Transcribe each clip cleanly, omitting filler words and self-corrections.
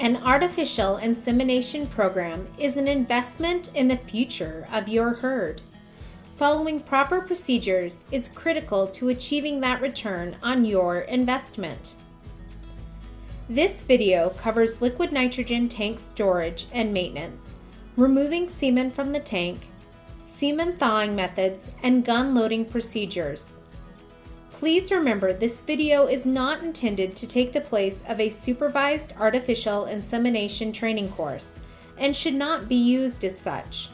An artificial insemination program is an investment in the future of your herd. Following proper procedures is critical to achieving that return on your investment. This video covers liquid nitrogen tank storage and maintenance, removing semen from the tank, semen thawing methods, and gun loading procedures. Please remember this video is not intended to take the place of a supervised artificial insemination training course and should not be used as such,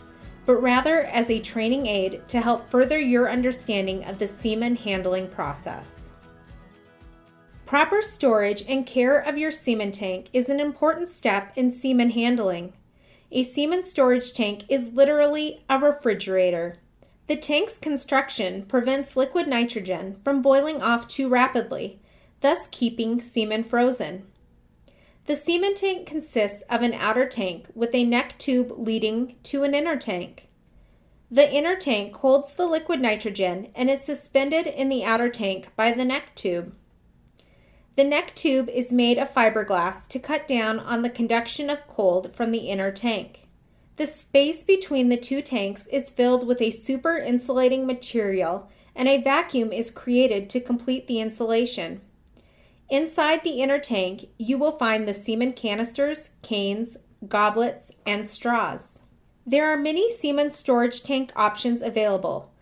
but rather as a training aid to help further your understanding of the semen handling process. Proper storage and care of your semen tank is an important step in semen handling. A semen storage tank is literally a refrigerator. The tank's construction prevents liquid nitrogen from boiling off too rapidly, thus keeping semen frozen. The semen tank consists of an outer tank with a neck tube leading to an inner tank. The inner tank holds the liquid nitrogen and is suspended in the outer tank by the neck tube. The neck tube is made of fiberglass to cut down on the conduction of cold from the inner tank. The space between the two tanks is filled with a super insulating material, and a vacuum is created to complete the insulation. Inside the inner tank, you will find the semen canisters, canes, goblets, and straws. There are many semen storage tank options available,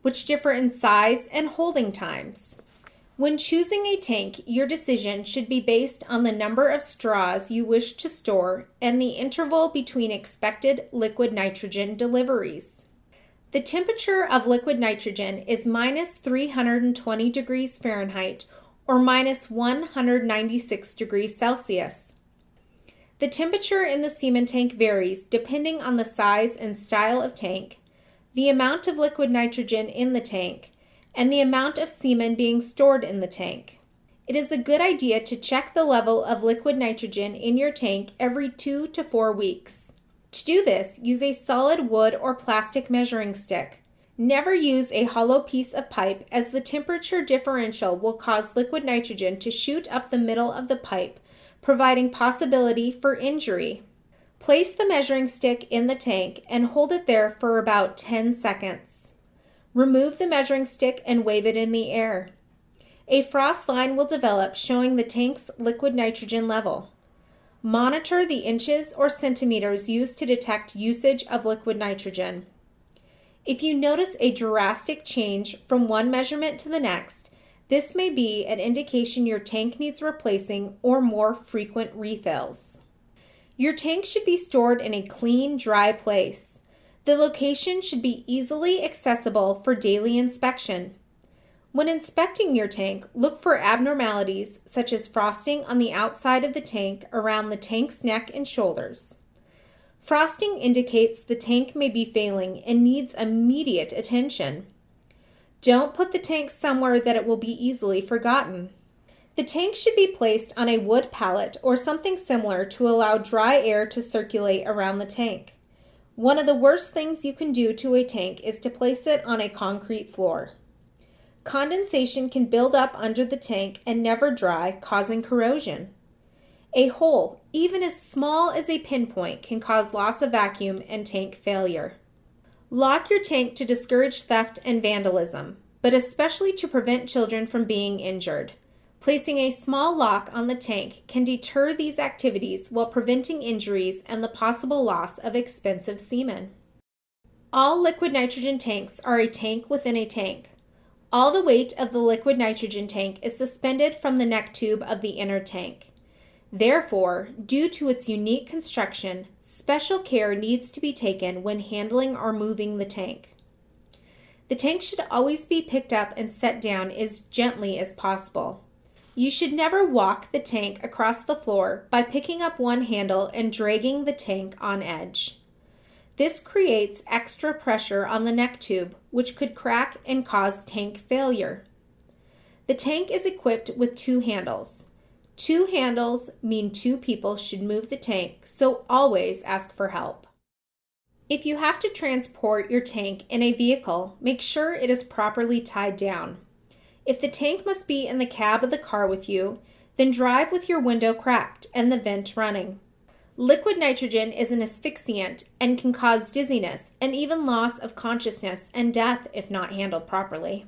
which differ in size and holding times. When choosing a tank, your decision should be based on the number of straws you wish to store and the interval between expected liquid nitrogen deliveries. The temperature of liquid nitrogen is minus 320 degrees Fahrenheit or minus 196 degrees Celsius. The temperature in the semen tank varies depending on the size and style of tank, the amount of liquid nitrogen in the tank, and the amount of semen being stored in the tank. It is a good idea to check the level of liquid nitrogen in your tank every 2 to 4 weeks. To do this, use a solid wood or plastic measuring stick. Never use a hollow piece of pipe, as the temperature differential will cause liquid nitrogen to shoot up the middle of the pipe, providing possibility for injury. Place the measuring stick in the tank and hold it there for about 10 seconds. Remove the measuring stick and wave it in the air. A frost line will develop showing the tank's liquid nitrogen level. Monitor the inches or centimeters used to detect usage of liquid nitrogen. If you notice a drastic change from one measurement to the next, this may be an indication your tank needs replacing or more frequent refills. Your tank should be stored in a clean, dry place. The location should be easily accessible for daily inspection. When inspecting your tank, look for abnormalities such as frosting on the outside of the tank around the tank's neck and shoulders. Frosting indicates the tank may be failing and needs immediate attention. Don't put the tank somewhere that it will be easily forgotten. The tank should be placed on a wood pallet or something similar to allow dry air to circulate around the tank. One of the worst things you can do to a tank is to place it on a concrete floor. Condensation can build up under the tank and never dry, causing corrosion. A hole, even as small as a pinpoint, can cause loss of vacuum and tank failure. Lock your tank to discourage theft and vandalism, but especially to prevent children from being injured. Placing a small lock on the tank can deter these activities while preventing injuries and the possible loss of expensive semen. All liquid nitrogen tanks are a tank within a tank. All the weight of the liquid nitrogen tank is suspended from the neck tube of the inner tank. Therefore, due to its unique construction, special care needs to be taken when handling or moving the tank. The tank should always be picked up and set down as gently as possible. You should never walk the tank across the floor by picking up one handle and dragging the tank on edge. This creates extra pressure on the neck tube, which could crack and cause tank failure. The tank is equipped with 2 handles. 2 handles mean 2 people should move the tank, so always ask for help. If you have to transport your tank in a vehicle, make sure it is properly tied down. If the tank must be in the cab of the car with you, then drive with your window cracked and the vent running. Liquid nitrogen is an asphyxiant and can cause dizziness and even loss of consciousness and death if not handled properly.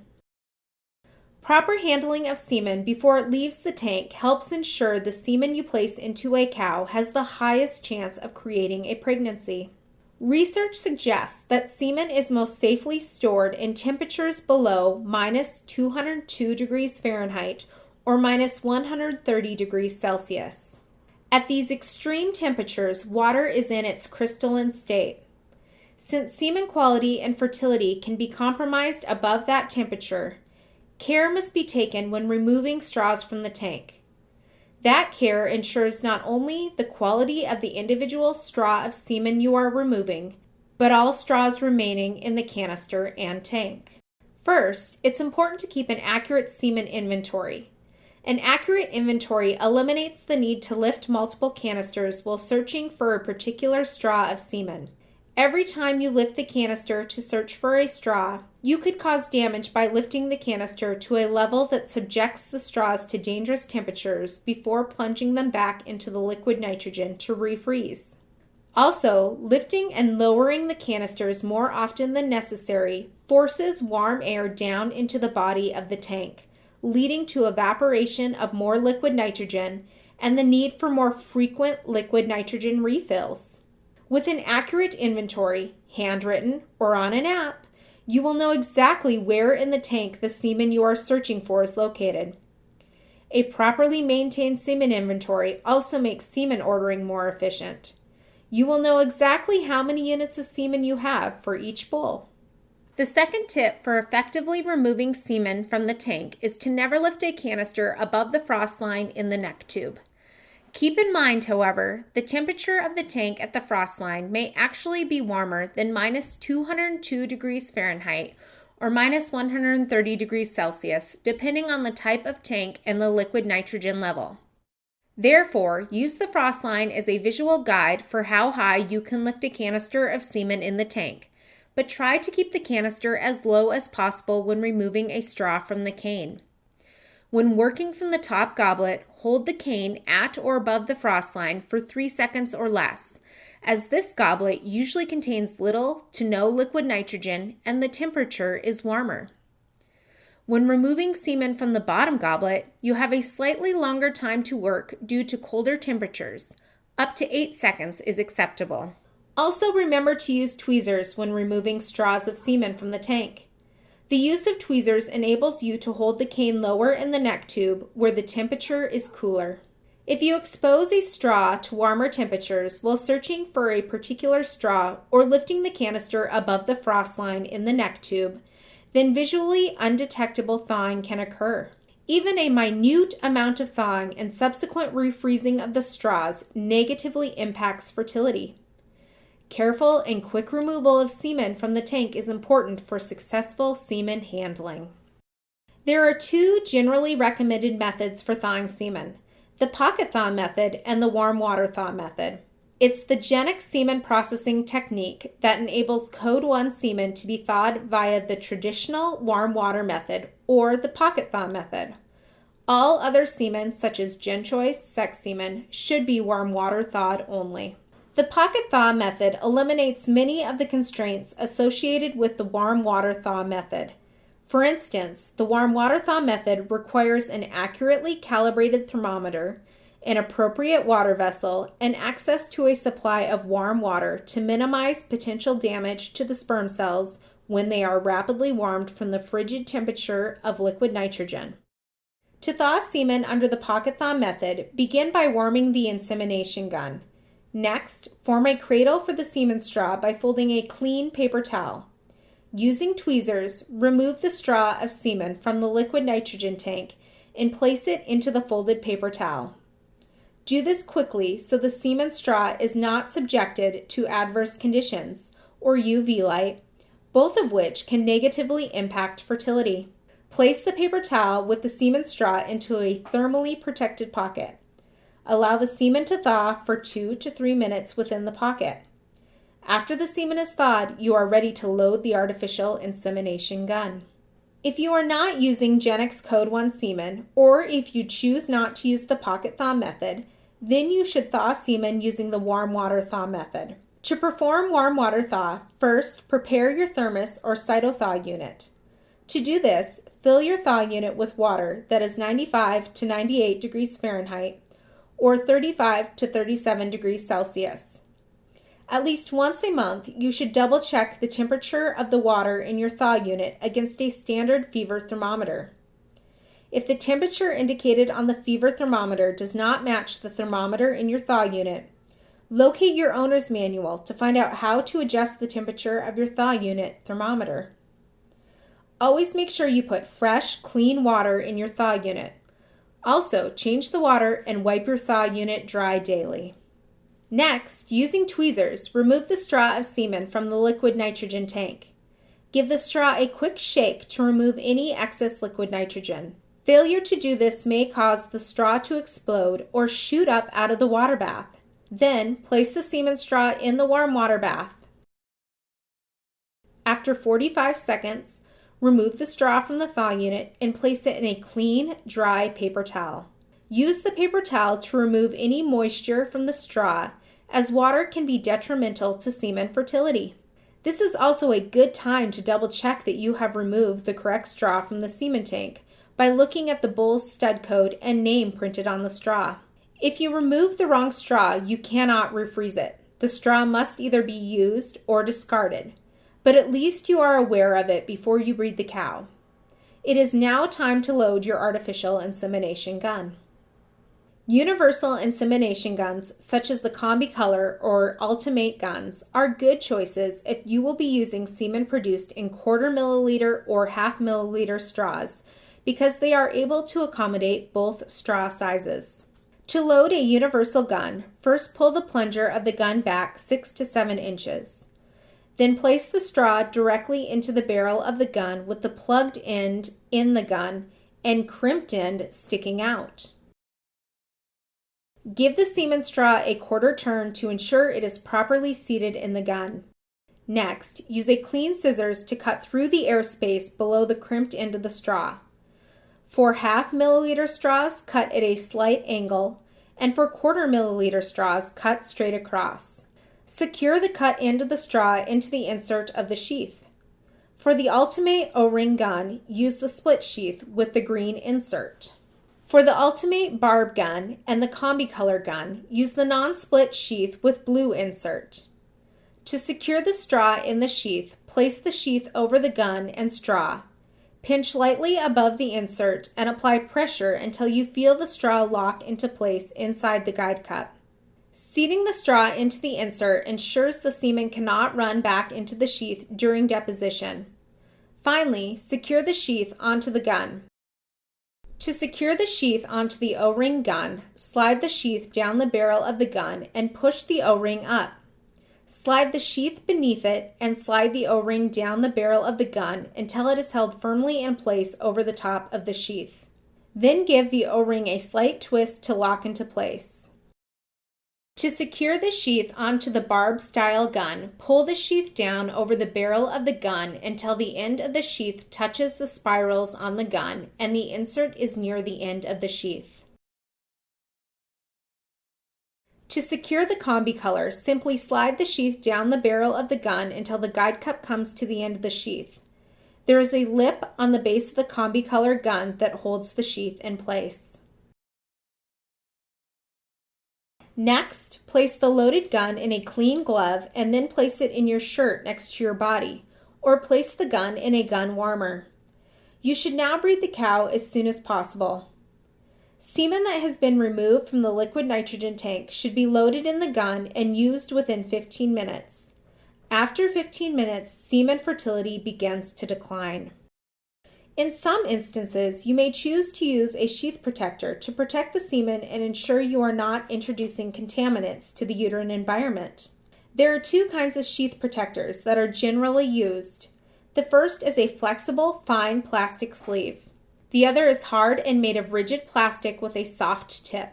Proper handling of semen before it leaves the tank helps ensure the semen you place into a cow has the highest chance of creating a pregnancy. Research suggests that semen is most safely stored in temperatures below -202 degrees Fahrenheit or -130 degrees Celsius. At these extreme temperatures, water is in its crystalline state. Since semen quality and fertility can be compromised above that temperature, care must be taken when removing straws from the tank. That care ensures not only the quality of the individual straw of semen you are removing, but all straws remaining in the canister and tank. First, it's important to keep an accurate semen inventory. An accurate inventory eliminates the need to lift multiple canisters while searching for a particular straw of semen. Every time you lift the canister to search for a straw, you could cause damage by lifting the canister to a level that subjects the straws to dangerous temperatures before plunging them back into the liquid nitrogen to refreeze. Also, lifting and lowering the canisters more often than necessary forces warm air down into the body of the tank, leading to evaporation of more liquid nitrogen and the need for more frequent liquid nitrogen refills. With an accurate inventory, handwritten or on an app, you will know exactly where in the tank the semen you are searching for is located. A properly maintained semen inventory also makes semen ordering more efficient. You will know exactly how many units of semen you have for each bull. The second tip for effectively removing semen from the tank is to never lift a canister above the frost line in the neck tube. Keep in mind, however, the temperature of the tank at the frost line may actually be warmer than -202 degrees Fahrenheit or -130 degrees Celsius, depending on the type of tank and the liquid nitrogen level. Therefore, use the frost line as a visual guide for how high you can lift a canister of semen in the tank, but try to keep the canister as low as possible when removing a straw from the cane. When working from the top goblet, hold the cane at or above the frost line for 3 seconds or less, as this goblet usually contains little to no liquid nitrogen and the temperature is warmer. When removing semen from the bottom goblet, you have a slightly longer time to work due to colder temperatures. Up to 8 seconds is acceptable. Also remember to use tweezers when removing straws of semen from the tank. The use of tweezers enables you to hold the cane lower in the neck tube where the temperature is cooler. If you expose a straw to warmer temperatures while searching for a particular straw or lifting the canister above the frost line in the neck tube, then visually undetectable thawing can occur. Even a minute amount of thawing and subsequent refreezing of the straws negatively impacts fertility. Careful and quick removal of semen from the tank is important for successful semen handling. There are 2 generally recommended methods for thawing semen, the pocket thaw method and the warm water thaw method. It's the GENEX semen processing technique that enables code 1 semen to be thawed via the traditional warm water method or the pocket thaw method. All other semen, such as GenChoice sex semen, should be warm water thawed only. The pocket thaw method eliminates many of the constraints associated with the warm water thaw method. For instance, the warm water thaw method requires an accurately calibrated thermometer, an appropriate water vessel, and access to a supply of warm water to minimize potential damage to the sperm cells when they are rapidly warmed from the frigid temperature of liquid nitrogen. To thaw semen under the pocket thaw method, begin by warming the insemination gun. Next, form a cradle for the semen straw by folding a clean paper towel. Using tweezers, remove the straw of semen from the liquid nitrogen tank and place it into the folded paper towel. Do this quickly so the semen straw is not subjected to adverse conditions or UV light, both of which can negatively impact fertility. Place the paper towel with the semen straw into a thermally protected pocket. Allow the semen to thaw for 2 to 3 minutes within the pocket. After the semen is thawed, you are ready to load the artificial insemination gun. If you are not using GENEX Code 1 semen, or if you choose not to use the pocket thaw method, Then you should thaw semen using the warm water thaw method. To perform warm water thaw, first prepare your thermos or cytothaw unit. To do this, fill your thaw unit with water that is 95 to 98 degrees Fahrenheit or 35 to 37 degrees Celsius. At least once a month, you should double check the temperature of the water in your thaw unit against a standard fever thermometer. If the temperature indicated on the fever thermometer does not match the thermometer in your thaw unit, locate your owner's manual to find out how to adjust the temperature of your thaw unit thermometer. Always make sure you put fresh, clean water in your thaw unit. Also, change the water and wipe your thaw unit dry daily. Next, using tweezers, remove the straw of semen from the liquid nitrogen tank. Give the straw a quick shake to remove any excess liquid nitrogen. Failure to do this may cause the straw to explode or shoot up out of the water bath. Then, place the semen straw in the warm water bath. After 45 seconds, remove the straw from the thaw unit and place it in a clean, dry paper towel. Use the paper towel to remove any moisture from the straw, as water can be detrimental to semen fertility. This is also a good time to double check that you have removed the correct straw from the semen tank by looking at the bull's stud code and name printed on the straw. If you remove the wrong straw, you cannot refreeze it. The straw must either be used or discarded, but at least you are aware of it before you breed the cow. It is now time to load your artificial insemination gun. Universal insemination guns, such as the Combi Color or Ultimate guns, are good choices if you will be using semen produced in 1/4 milliliter or 1/2 milliliter straws, because they are able to accommodate both straw sizes. To load a universal gun, first pull the plunger of the gun back 6 to 7 inches. Then place the straw directly into the barrel of the gun with the plugged end in the gun and crimped end sticking out. Give the semen straw a 1/4 turn to ensure it is properly seated in the gun. Next, use a clean scissors to cut through the airspace below the crimped end of the straw. For 1/2 milliliter straws, cut at a slight angle, and for 1/4 milliliter straws, cut straight across. Secure the cut end of the straw into the insert of the sheath. For the Ultimate O-ring gun, use the split sheath with the green insert. For the Ultimate barb gun and the Combi Color gun, use the non-split sheath with blue insert. To secure the straw in the sheath, place the sheath over the gun and straw. Pinch lightly above the insert and apply pressure until you feel the straw lock into place inside the guide cup. Seating the straw into the insert ensures the semen cannot run back into the sheath during deposition. Finally, secure the sheath onto the gun. To secure the sheath onto the O-ring gun, slide the sheath down the barrel of the gun and push the O-ring up. Slide the sheath beneath it and slide the O-ring down the barrel of the gun until it is held firmly in place over the top of the sheath. Then give the O-ring a slight twist to lock into place. To secure the sheath onto the barb-style gun, pull the sheath down over the barrel of the gun until the end of the sheath touches the spirals on the gun and the insert is near the end of the sheath. To secure the Combi Color, simply slide the sheath down the barrel of the gun until the guide cup comes to the end of the sheath. There is a lip on the base of the Combi Color gun that holds the sheath in place. Next, place the loaded gun in a clean glove and then place it in your shirt next to your body, or place the gun in a gun warmer. You should now breed the cow as soon as possible. Semen that has been removed from the liquid nitrogen tank should be loaded in the gun and used within 15 minutes. After 15 minutes, semen fertility begins to decline. In some instances, you may choose to use a sheath protector to protect the semen and ensure you are not introducing contaminants to the uterine environment. There are two kinds of sheath protectors that are generally used. The first is a flexible, fine plastic sleeve. The other is hard and made of rigid plastic with a soft tip.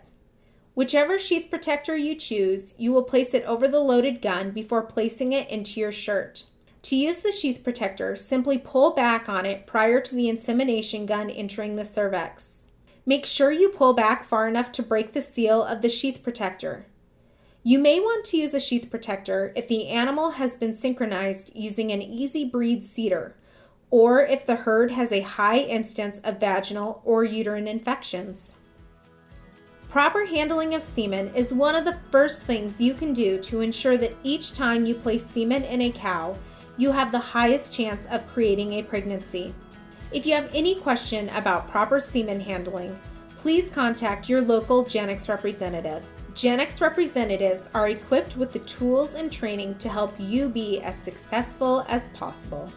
Whichever sheath protector you choose, you will place it over the loaded gun before placing it into your shirt. To use the sheath protector, simply pull back on it prior to the insemination gun entering the cervix. Make sure you pull back far enough to break the seal of the sheath protector. You may want to use a sheath protector if the animal has been synchronized using an easy breed seeder, or if the herd has a high instance of vaginal or uterine infections. Proper handling of semen is one of the first things you can do to ensure that each time you place semen in a cow, you have the highest chance of creating a pregnancy. If you have any question about proper semen handling, please contact your local GENEX representative. GENEX representatives are equipped with the tools and training to help you be as successful as possible.